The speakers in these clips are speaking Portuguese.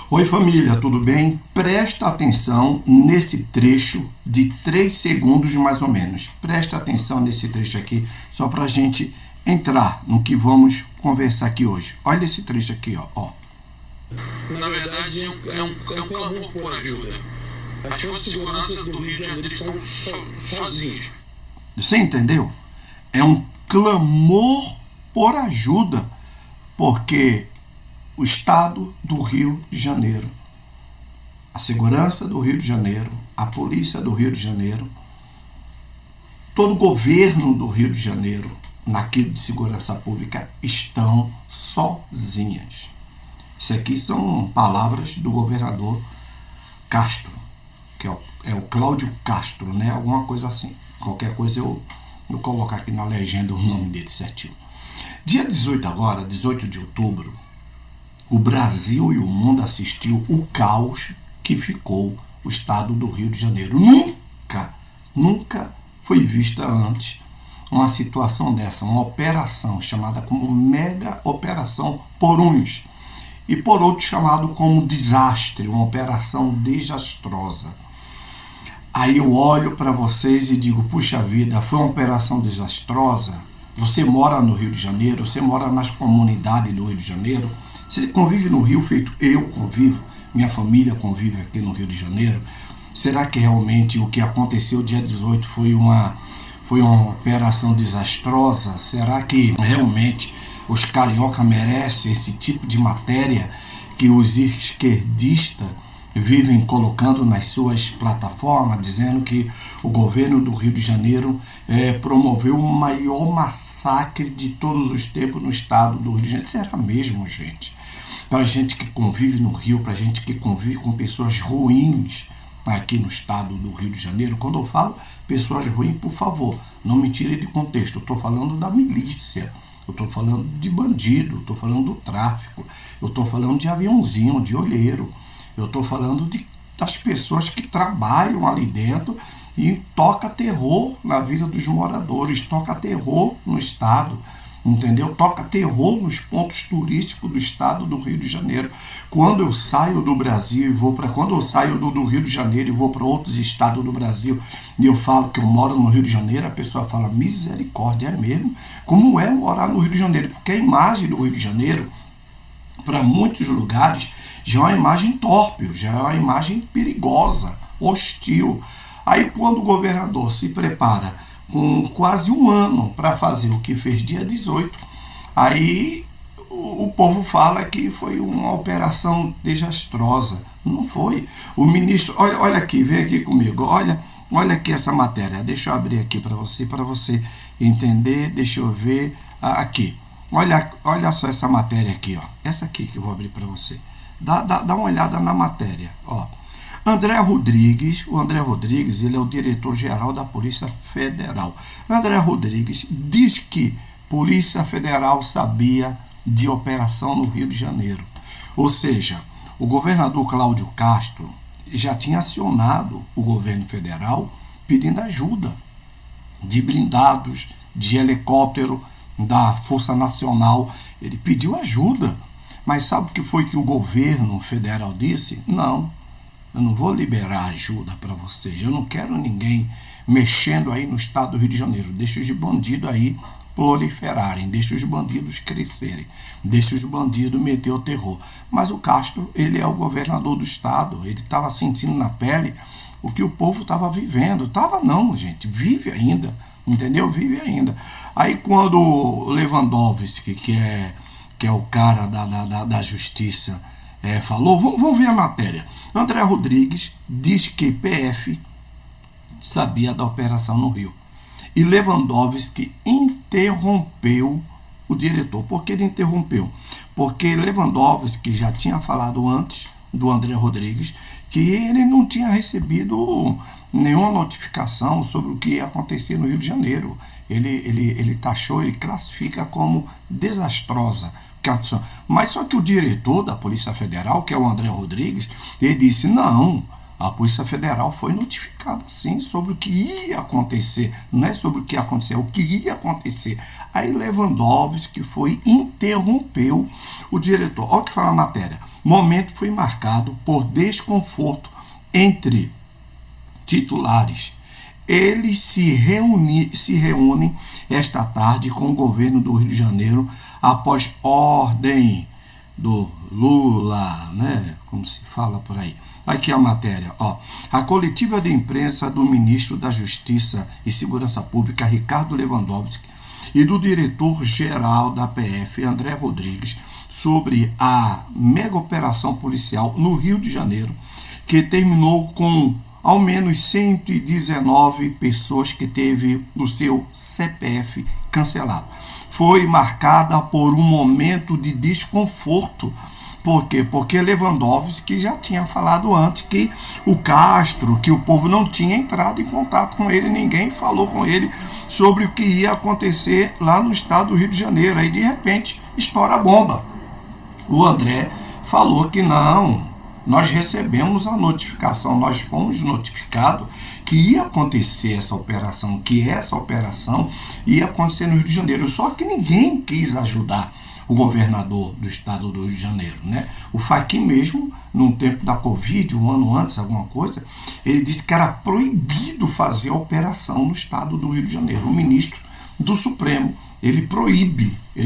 Oi família, tudo bem? Presta atenção nesse trecho de 3 segundos mais ou menos. Presta atenção nesse trecho aqui, só para a gente entrar no que vamos conversar aqui hoje. Olha esse trecho aqui, ó. Na verdade, é um clamor por ajuda. As forças de segurança do Rio de Janeiro estão sozinhas. Você entendeu? É um clamor por ajuda, porque o Estado do Rio de Janeiro, a segurança do Rio de Janeiro, a polícia do Rio de Janeiro, todo o governo do Rio de Janeiro, naquilo de segurança pública, estão sozinhas. Isso aqui são palavras do governador Castro, que é o Cláudio Castro, né? Alguma coisa assim. Qualquer coisa eu colocar aqui na legenda o nome dele certinho. Dia 18 agora, 18 de outubro, o Brasil e o mundo assistiu o caos que ficou o estado do Rio de Janeiro. Nunca foi vista antes uma situação dessa, uma operação chamada como mega operação por uns e por outros chamado como desastre, uma operação desastrosa. Aí eu olho para vocês e digo, puxa vida, foi uma operação desastrosa? Você mora no Rio de Janeiro, você mora nas comunidades do Rio de Janeiro, você convive no Rio feito eu convivo, minha família convive aqui no Rio de Janeiro. Será que realmente o que aconteceu dia 18 foi uma operação desastrosa? Será que realmente os carioca merecem esse tipo de matéria que os esquerdistas vivem colocando nas suas plataformas, dizendo que o governo do Rio de Janeiro promoveu o maior massacre de todos os tempos no estado do Rio de Janeiro? Será mesmo, gente? Para a gente que convive no Rio, para a gente que convive com pessoas ruins aqui no estado do Rio de Janeiro, quando eu falo pessoas ruins, por favor, não me tire de contexto, eu estou falando da milícia, eu estou falando de bandido, eu estou falando do tráfico, eu estou falando de aviãozinho, de olheiro, eu estou falando das pessoas que trabalham ali dentro e toca terror na vida dos moradores, toca terror no estado, entendeu? Toca terror nos pontos turísticos do estado do Rio de Janeiro. Quando eu saio do Brasil e quando eu saio do Rio de Janeiro e vou para outros estados do Brasil e eu falo que eu moro no Rio de Janeiro, a pessoa fala, misericórdia, é mesmo? Como é morar no Rio de Janeiro? Porque a imagem do Rio de Janeiro, para muitos lugares, já é uma imagem torpe, já é uma imagem perigosa, hostil. Aí quando o governador se prepara com quase um ano para fazer o que fez dia 18, aí o povo fala que foi uma operação desastrosa. Não foi. O ministro, olha aqui, vem aqui comigo, olha aqui essa matéria, deixa eu abrir aqui para você entender, deixa eu ver, aqui, olha só essa matéria aqui, ó, essa aqui que eu vou abrir para você, dá uma olhada na matéria, ó. O André Rodrigues, ele é o diretor-geral da Polícia Federal. André Rodrigues diz que Polícia Federal sabia de operação no Rio de Janeiro. Ou seja, o governador Cláudio Castro já tinha acionado o governo federal pedindo ajuda de blindados, de helicóptero, da Força Nacional. Ele pediu ajuda. Mas sabe o que foi que o governo federal disse? Não. Eu não vou liberar ajuda para vocês. Eu não quero ninguém mexendo aí no estado do Rio de Janeiro. Deixa os bandidos aí proliferarem. Deixa os bandidos crescerem. Deixa os bandidos meter o terror. Mas o Castro, ele é o governador do estado. Ele estava sentindo na pele o que o povo estava vivendo. Estava não, gente. Vive ainda. Entendeu? Vive ainda. Aí quando o Lewandowski, que é o cara da justiça, falou, vamos ver a matéria. André Rodrigues diz que PF sabia da operação no Rio. E Lewandowski interrompeu o diretor. Por que ele interrompeu? Porque Lewandowski já tinha falado antes do André Rodrigues que ele não tinha recebido nenhuma notificação sobre o que ia acontecer no Rio de Janeiro. Ele taxou, ele classifica como desastrosa. Mas só que o diretor da Polícia Federal, que é o André Rodrigues, ele disse, não, A Polícia Federal foi notificada, sim, sobre o que ia acontecer. Não é sobre o que aconteceu, é o que ia acontecer. Aí Lewandowski foi interrompeu o diretor. Olha o que fala a matéria. Momento foi marcado por desconforto entre titulares. Eles se reúnem esta tarde com o governo do Rio de Janeiro após ordem do Lula, né? Como se fala por aí. Aqui a matéria, ó. A coletiva de imprensa do ministro da Justiça e Segurança Pública, Ricardo Lewandowski, e do diretor-geral da PF, André Rodrigues, sobre a mega operação policial no Rio de Janeiro, que terminou com ao menos 119 pessoas que teve o seu CPF cancelado. Foi marcada por um momento de desconforto. Por quê? Porque Lewandowski já tinha falado antes que o Castro, que o povo não tinha entrado em contato com ele, ninguém falou com ele sobre o que ia acontecer lá no estado do Rio de Janeiro. Aí, de repente, estoura a bomba. O André falou que não, nós recebemos a notificação, nós fomos notificados que ia acontecer essa operação, que essa operação ia acontecer no Rio de Janeiro. Só que ninguém quis ajudar o governador do estado do Rio de Janeiro, né? O Fachin mesmo, num tempo da Covid, um ano antes, alguma coisa, ele disse que era proibido fazer a operação no estado do Rio de Janeiro. O ministro do Supremo, ele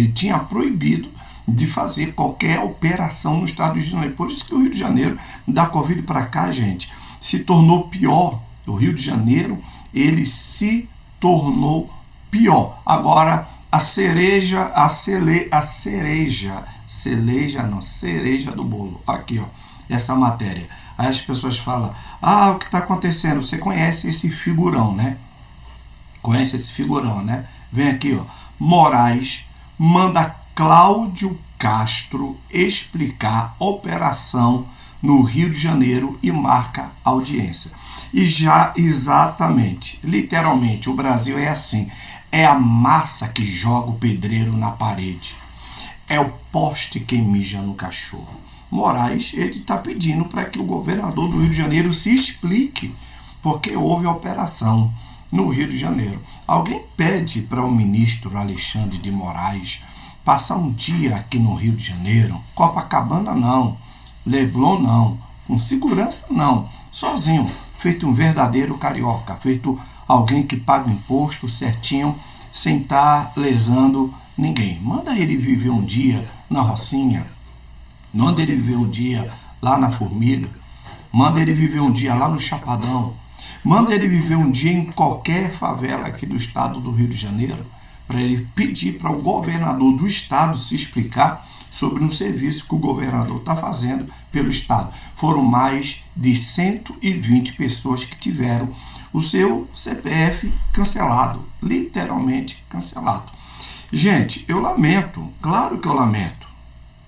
tinha proibido de fazer qualquer operação no estado do Rio de Janeiro. Por isso que o Rio de Janeiro, da Covid para cá, gente, se tornou pior. O Rio de Janeiro, ele se tornou pior. Agora, a cereja do bolo. Aqui, ó, essa matéria. Aí as pessoas falam, o que está acontecendo? Você conhece esse figurão, né? Conhece esse figurão, né? Vem aqui, ó. Moraes manda Cláudio Castro explicar operação no Rio de Janeiro e marca audiência. E já exatamente, literalmente, o Brasil é assim. É a massa que joga o pedreiro na parede. É o poste que mija no cachorro. Moraes, ele está pedindo para que o governador do Rio de Janeiro se explique, porque houve operação no Rio de Janeiro. Alguém pede para o ministro Alexandre de Moraes passar um dia aqui no Rio de Janeiro, Copacabana não, Leblon não, com segurança não, sozinho, feito um verdadeiro carioca, feito alguém que paga o imposto certinho, sem estar lesando ninguém. Manda ele viver um dia na Rocinha, manda ele viver um dia lá na Formiga, manda ele viver um dia lá no Chapadão, manda ele viver um dia em qualquer favela aqui do estado do Rio de Janeiro, para ele pedir para o governador do estado se explicar sobre um serviço que o governador está fazendo pelo estado. Foram mais de 120 pessoas que tiveram o seu CPF cancelado, literalmente cancelado. Gente, eu lamento, claro que eu lamento.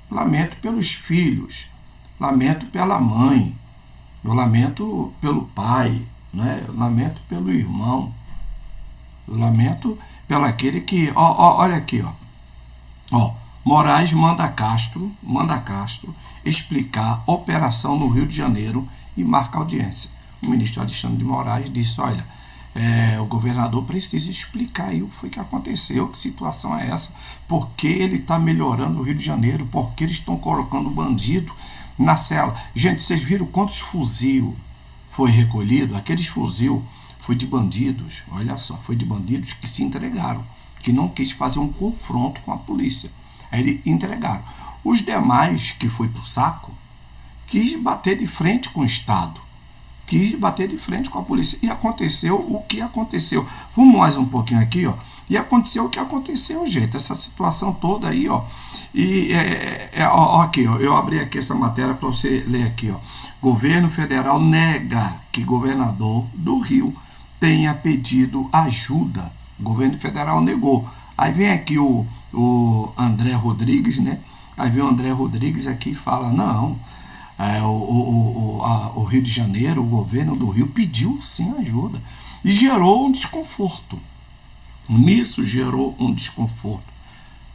Lamento pelos filhos, lamento pela mãe, eu lamento pelo pai, né? Eu lamento pelo irmão, eu lamento pelo aquele que, olha aqui, ó, Moraes manda Castro explicar operação no Rio de Janeiro e marca audiência. O ministro Alexandre de Moraes disse, olha, o governador precisa explicar aí o que foi que aconteceu, que situação é essa, por que ele está melhorando o Rio de Janeiro, por que eles estão colocando bandido na cela. Gente, vocês viram quantos fuzil foi recolhido? Aqueles fuzil foi de bandidos, olha só, foi de bandidos que se entregaram, que não quis fazer um confronto com a polícia. Aí eles entregaram. Os demais que foi pro saco, quis bater de frente com o Estado, quis bater de frente com a polícia. E aconteceu o que aconteceu. Vamos mais um pouquinho aqui, ó. E aconteceu o que aconteceu, gente. Essa situação toda aí, ó. E aqui, ó. Eu abri aqui essa matéria para você ler aqui, ó. Governo federal nega que governador do Rio tenha pedido ajuda. O governo federal negou. Aí vem aqui o André Rodrigues, né? Aí vem o André Rodrigues aqui e fala, não, o Rio de Janeiro, o governo do Rio pediu sim ajuda. E gerou um desconforto. Nisso gerou um desconforto.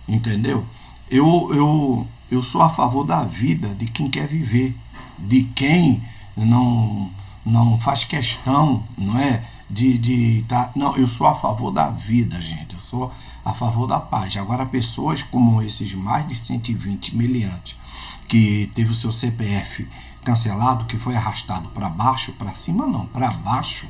Entendeu? Eu sou a favor da vida de quem quer viver, de quem não não faz questão, não é, de tá, não, eu sou a favor da vida, gente, eu sou a favor da paz. Agora, pessoas como esses mais de 120 meliantes que teve o seu CPF cancelado, que foi arrastado para baixo, para cima não, para baixo,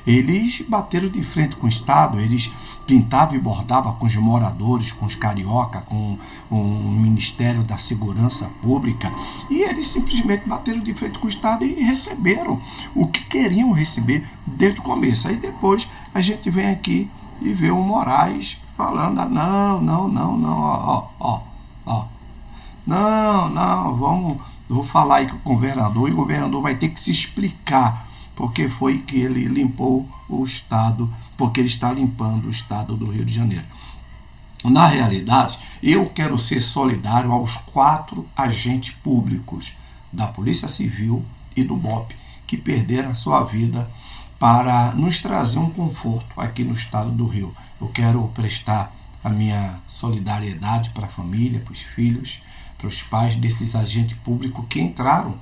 eles bateram de frente com o Estado, eles pintavam e bordavam com os moradores, com os carioca, com o Ministério da Segurança Pública, e eles simplesmente bateram de frente com o Estado e receberam o que queriam receber desde o começo. Aí depois a gente vem aqui e vê o Moraes falando, vou falar aí com o governador, e o governador vai ter que se explicar porque foi que ele limpou o Estado, porque ele está limpando o Estado do Rio de Janeiro. Na realidade, eu quero ser solidário aos 4 agentes públicos da Polícia Civil e do BOP que perderam a sua vida para nos trazer um conforto aqui no Estado do Rio. Eu quero prestar a minha solidariedade para a família, para os filhos, para os pais desses agentes públicos que entraram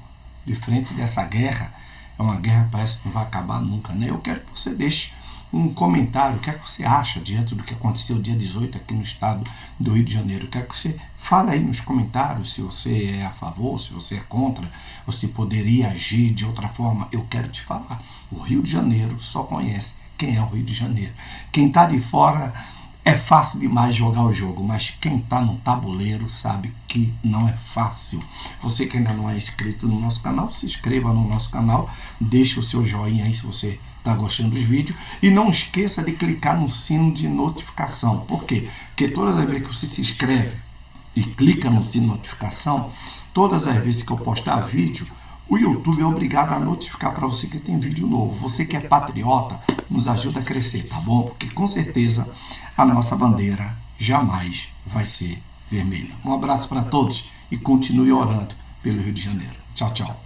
de frente dessa guerra. É uma guerra que parece que não vai acabar nunca, né? Eu quero que você deixe um comentário, o que é que você acha diante do que aconteceu dia 18 aqui no estado do Rio de Janeiro. Eu quero que você fale aí nos comentários se você é a favor, se você é contra, ou se poderia agir de outra forma. Eu quero te falar, o Rio de Janeiro só conhece quem é o Rio de Janeiro. Quem está de fora é fácil demais jogar o jogo, mas quem está no tabuleiro sabe que não é fácil. Você que ainda não é inscrito no nosso canal, se inscreva no nosso canal, deixe o seu joinha aí se você está gostando dos vídeos, e não esqueça de clicar no sino de notificação. Por quê? Porque todas as vezes que você se inscreve e clica no sino de notificação, todas as vezes que eu postar vídeo, o YouTube é obrigado a notificar para você que tem vídeo novo. Você que é patriota, nos ajuda a crescer, tá bom? Porque com certeza a nossa bandeira jamais vai ser vermelha. Um abraço para todos e continue orando pelo Rio de Janeiro. Tchau, tchau.